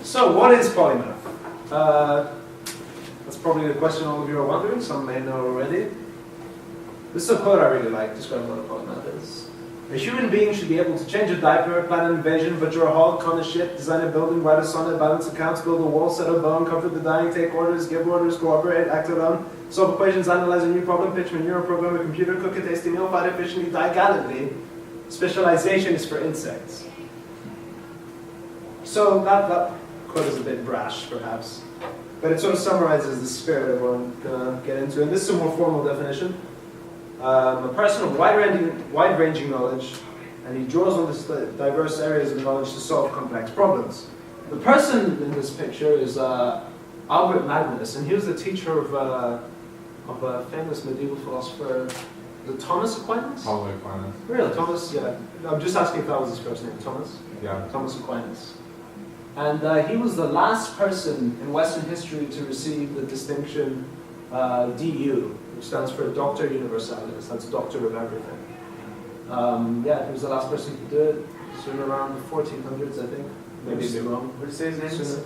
So what is Polymath? That's probably the question all of you are wondering. Some may know already. This is a quote I really like, describing what a polymath is. A human being should be able to change a diaper, plan an invasion, butcher a hog, con a ship, design a building, write a sonnet, balance accounts, build a wall, set a bone, comfort the dying, take orders, give orders, cooperate, act alone, solve equations, analyze a new problem, pitch manure, program a computer, cook a tasty meal, fight efficiently, die gallantly. Specialization is for insects. So that quote is a bit brash, perhaps. But it sort of summarizes the spirit of what I'm going to get into. And this is a more formal definition. A person of wide-ranging knowledge, and he draws on this diverse areas of knowledge to solve complex problems. The person in this picture is Albert Magnus, and he was the teacher of a famous medieval philosopher, the Thomas Aquinas? Probably Aquinas. Really, Thomas? Yeah. I'm just asking if that was his first name. Thomas? Yeah. Thomas Aquinas. And he was the last person in Western history to receive the distinction DU, which stands for Doctor Universalis. That's Doctor of Everything. Yeah, he was the last person to do it. Soon around the 1400s, I think. Maybe a bit wrong. What did you say his name is?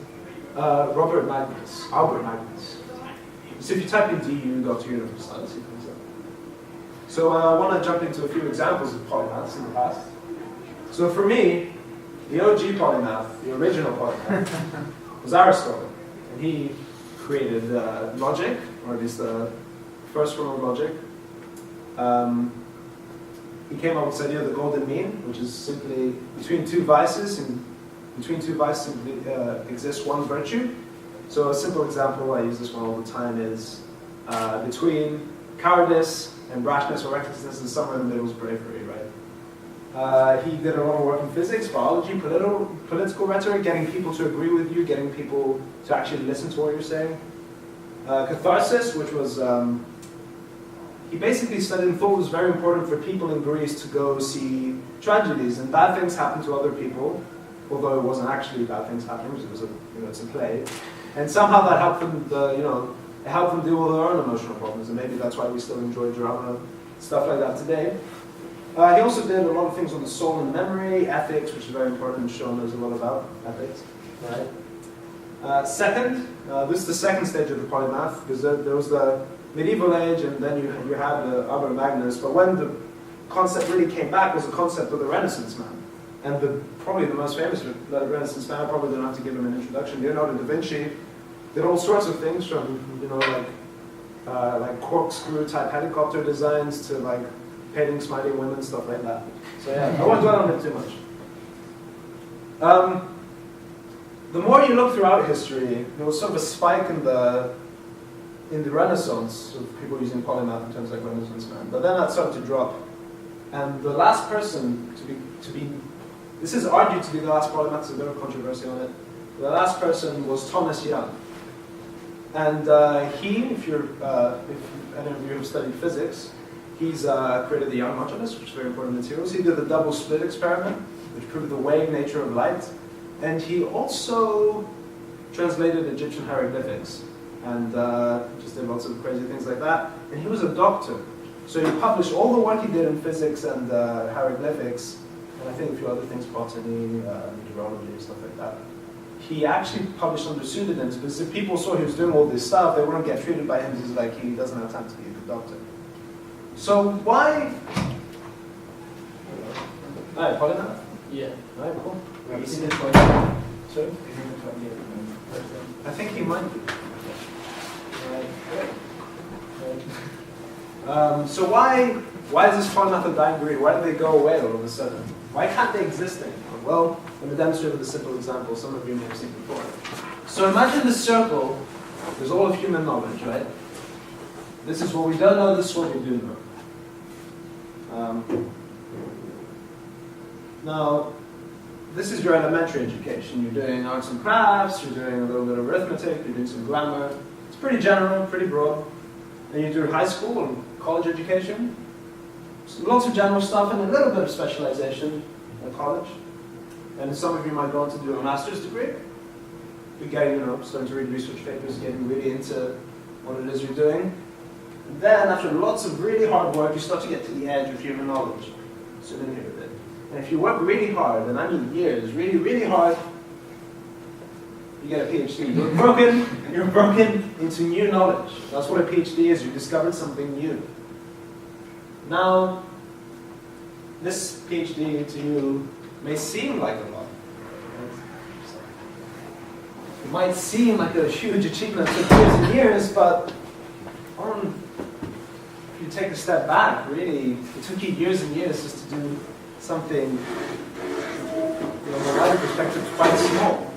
Robert Magnus. Albert Magnus. So if you type in DU, Doctor Universalis, he comes up. So I want to jump into a few examples of polymaths in the past. So for me, the OG polymath, the original polymath, was Aristotle. And he created logic, or at least the first form of logic. He came up with this idea of the golden mean, which is simply between two vices, and between two vices simply exists one virtue. So a simple example, I use this one all the time, is between cowardice and rashness or recklessness, and somewhere in the middle is bravery, right? He did a lot of work in physics, biology, political rhetoric, getting people to agree with you, getting people to actually listen to what you're saying. Catharsis, which was, he basically studied and thought it was very important for people in Greece to go see tragedies, and bad things happen to other people, although it wasn't actually bad things happening, because it was it's a play. And somehow that helped them, it helped them deal with their own emotional problems, and maybe that's why we still enjoy drama, stuff like that today. He also did a lot of things on the soul and memory, ethics, which is very important, and Sean knows a lot about ethics. Right. Second, this is the second stage of the polymath, because there was the medieval age, and then you had the Albert Magnus, but when the concept really came back was the concept of the Renaissance man. And probably the most famous Renaissance man, I probably don't have to give him an introduction, Leonardo da Vinci, did all sorts of things from, like corkscrew type helicopter designs to like painting smiling women, stuff like that. So yeah, I won't dwell on it too much. The more you look throughout history, there was sort of a spike in the Renaissance of people using polymath in terms like Renaissance man, but then that started to drop. And the last person to be this is argued to be the last polymath, there's a bit of controversy on it. The last person was Thomas Young. And he, if any of you have studied physics, he's created the Young modulus, which is very important materials. He did the double slit experiment, which proved the wave nature of light. And he also translated Egyptian hieroglyphics, and just did lots of crazy things like that. And he was a doctor. So he published all the work he did in physics and hieroglyphics, and I think a few other things, botany, meteorology, and stuff like that. He actually published under pseudonyms, because if people saw he was doing all this stuff, they wouldn't get treated by him because like he doesn't have time to be a good doctor. So why? Alright, polymath? Yeah. Alright, cool. You see this one? Sorry? I think he might be. So why is this polymath a dying breed? Why did they go away all of a sudden? Why can't they exist anymore? Well, let me demonstrate with a simple example some of you may have seen before. So imagine this circle, there's all of human knowledge, right? This is what we don't know, this is what we do know. Now, this is your elementary education. You're doing arts and crafts, you're doing a little bit of arithmetic, you're doing some grammar. It's pretty general, pretty broad. And you do high school and college education. So lots of general stuff and a little bit of specialization in college. And some of you might go on to do a master's degree. You're getting, starting to read research papers, getting really into what it is you're doing. And then, after lots of really hard work, you start to get to the edge of human knowledge. Zoom in here a bit. And if you work really hard, and I mean years, really, really hard, you get a PhD. You're broken into new knowledge. That's what a PhD is. You discovered something new. Now, this PhD to you may seem like a lot. It might seem like a huge achievement for years and years, but if you take a step back, really, it took you years and years just to do something, from a wider perspective, quite small.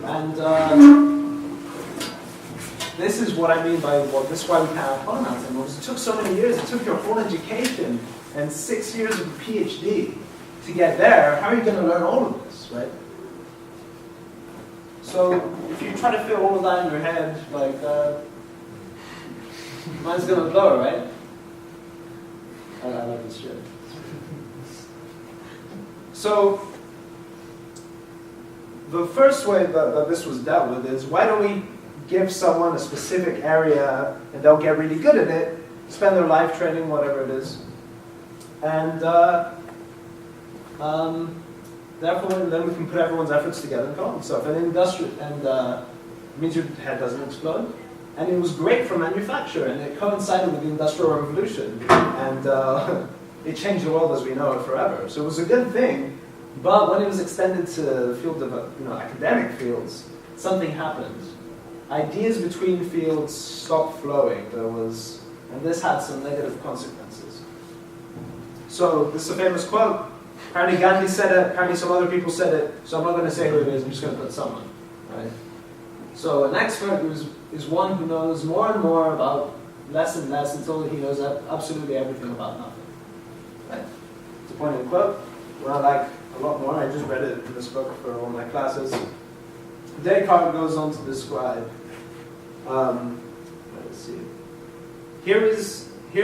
And this is what I mean by this is why we can't have Polymath anymore. It took so many years. It took your whole education and 6 years of a PhD to get there. How are you going to learn all of this, right? So if you try to fit all of that in your head, like mine's going to blow, right? I love this shit. So the first way that this was dealt with is, why don't we give someone a specific area and they'll get really good at it, spend their life training, whatever it is, and therefore then we can put everyone's efforts together and come up with stuff. And it means your head doesn't explode. And it was great for manufacture, and it coincided with the Industrial Revolution, and it changed the world as we know it forever. So it was a good thing. But when it was extended to the field of academic fields, something happened. Ideas between fields stopped flowing. And this had some negative consequences. So this is a famous quote. Apparently Gandhi said it. Apparently some other people said it. So I'm not going to say who it is. I'm just going to put someone. Right? So an expert is one who knows more and more about less and less until he knows absolutely everything about nothing. Right? It's a point in the quote. What I like a lot more, I just read it in this book for one of my classes. Descartes goes on to describe, let's see. Here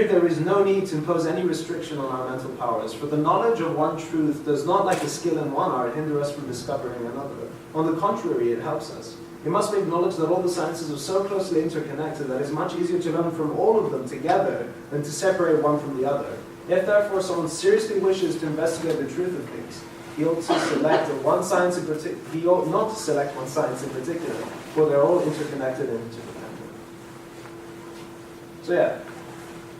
there is no need to impose any restriction on our mental powers, for the knowledge of one truth does not, like the skill in one art, hinder us from discovering another. On the contrary, it helps us. We must acknowledge that all the sciences are so closely interconnected that it is much easier to learn from all of them together than to separate one from the other. If therefore someone seriously wishes to investigate the truth of things, he ought not to select one science in particular, for they're all interconnected and interdependent. So yeah,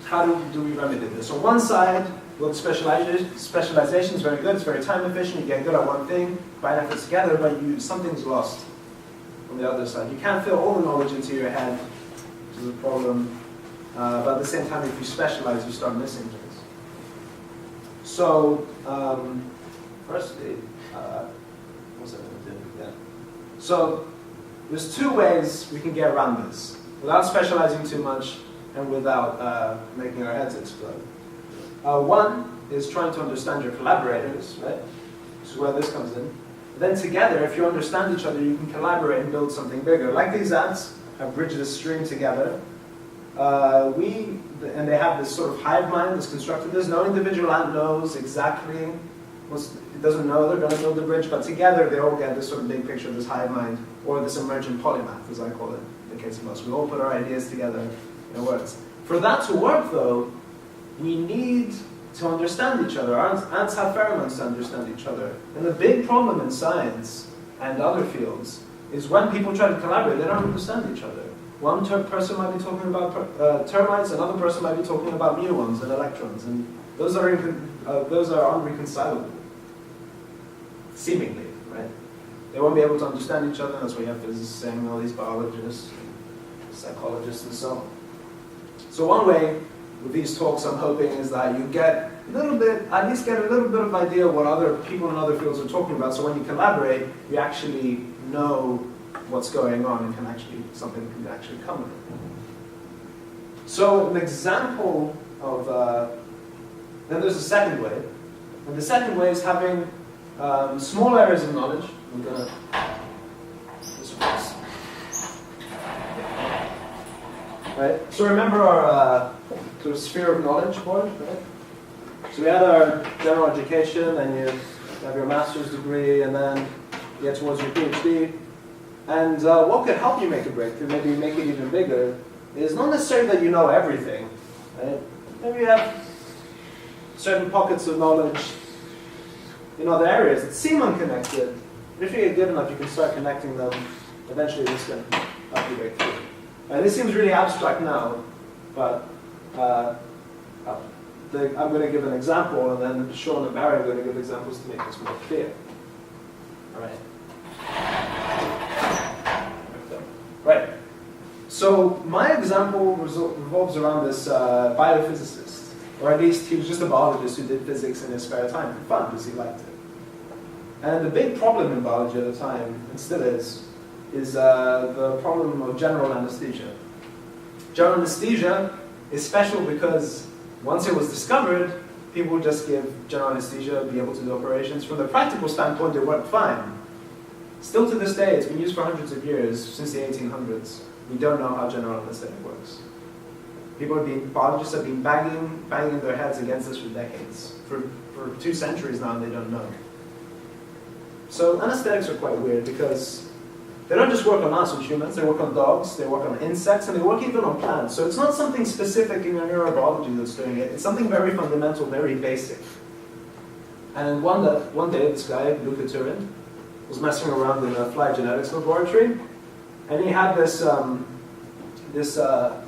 how do we remedy this? On one side, well, specialization is very good, it's very time efficient, you get good at one thing, combine efforts together, but something's lost on the other side. You can't fit all the knowledge into your head, which is a problem, but at the same time, if you specialize, you start missing things. So, firstly, what's I going to do? Yeah. So, there's two ways we can get around this without specializing too much and without making our heads explode. One is trying to understand your collaborators, right? This is where this comes in. Then together, if you understand each other, you can collaborate and build something bigger. Like these ants have bridged this stream together. And they have this sort of hive mind that's constructed this. No individual ant knows exactly it doesn't know they're going to build the bridge, but together they all get this sort of big picture of this hive mind, or this emergent polymath, as I call it, in the case of us. We all put our ideas together, and it works. For that to work, though, we need to understand each other. Ants have pheromones to understand each other. And the big problem in science and other fields is when people try to collaborate, they don't understand each other. One person might be talking about termites, another person might be talking about muons and electrons, and those are unreconcilable, seemingly, right? They won't be able to understand each other. That's why you have physicists saying all these biologists, psychologists, and so on. So one way with these talks, I'm hoping, is that you get at least get a little bit of idea of what other people in other fields are talking about. So when you collaborate, you actually know what's going on and something can actually come of it. So an example of, then there's a second way. And the second way is having small areas of knowledge. I'm going to, right? So remember our sort of sphere of knowledge board, right? So we had our general education, and you have your master's degree, and then you get towards your PhD. And what could help you make a breakthrough, maybe make it even bigger, is not necessarily that you know everything, right? Maybe you have certain pockets of knowledge in other areas that seem unconnected. But if you get good enough, you can start connecting them. Eventually, this can help you break through. And this seems really abstract now, but I'm going to give an example, and then Sean and Barry are going to give examples to make this more clear. All right. Right. So my example revolves around this biophysicist, or at least he was just a biologist who did physics in his spare time for fun because he liked it. And the big problem in biology at the time, and still is the problem of general anesthesia. General anesthesia is special because once it was discovered, people would just give general anesthesia, be able to do operations. From the practical standpoint, it worked fine. Still to this day, it's been used for hundreds of years, since the 1800s. We don't know how general anesthetic works. Biologists have been banging their heads against this for decades. For 2 centuries now, and they don't know. So anesthetics are quite weird because they don't just work on us, on humans, they work on dogs, they work on insects, and they work even on plants. So it's not something specific in your neurobiology that's doing it. It's something very fundamental, very basic. And one day, this guy, Luca Turin, was messing around in a fly genetics laboratory, and he had this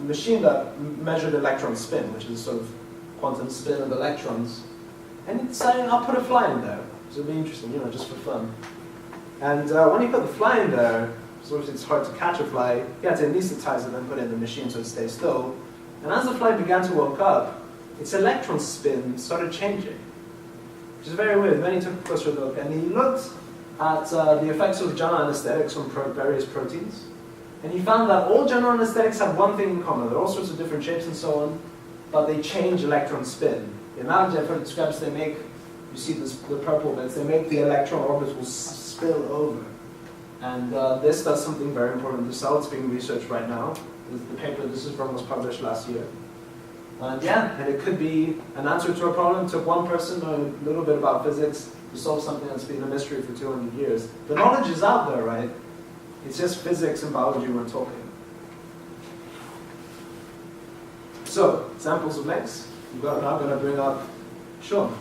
machine that measured electron spin, which is a sort of quantum spin of electrons. And he decided, I'll put a fly in there. So it'll be interesting, just for fun. And when he put the fly in there, so it's hard to catch a fly, he had to anesthetize it and put it in the machine so it stays still. And as the fly began to wake up, its electron spin started changing, which is very weird. Then he took a closer look and he looked at the effects of general anesthetics on various proteins. And he found that all general anesthetics have one thing in common. There are all sorts of different shapes and so on, but they change electron spin. The analogy I've heard describes they make, you see the purple bits, they make the electron orbitals spill over. And this does something very important to cell. It's being researched right now. The paper this is from was published last year. And and it could be an answer to a problem. It took one person knowing a little bit about physics to solve something that's been a mystery for 200 years. The knowledge is out there, right? It's just physics and biology we're talking. So, examples of links. I'm now going to bring up Sean.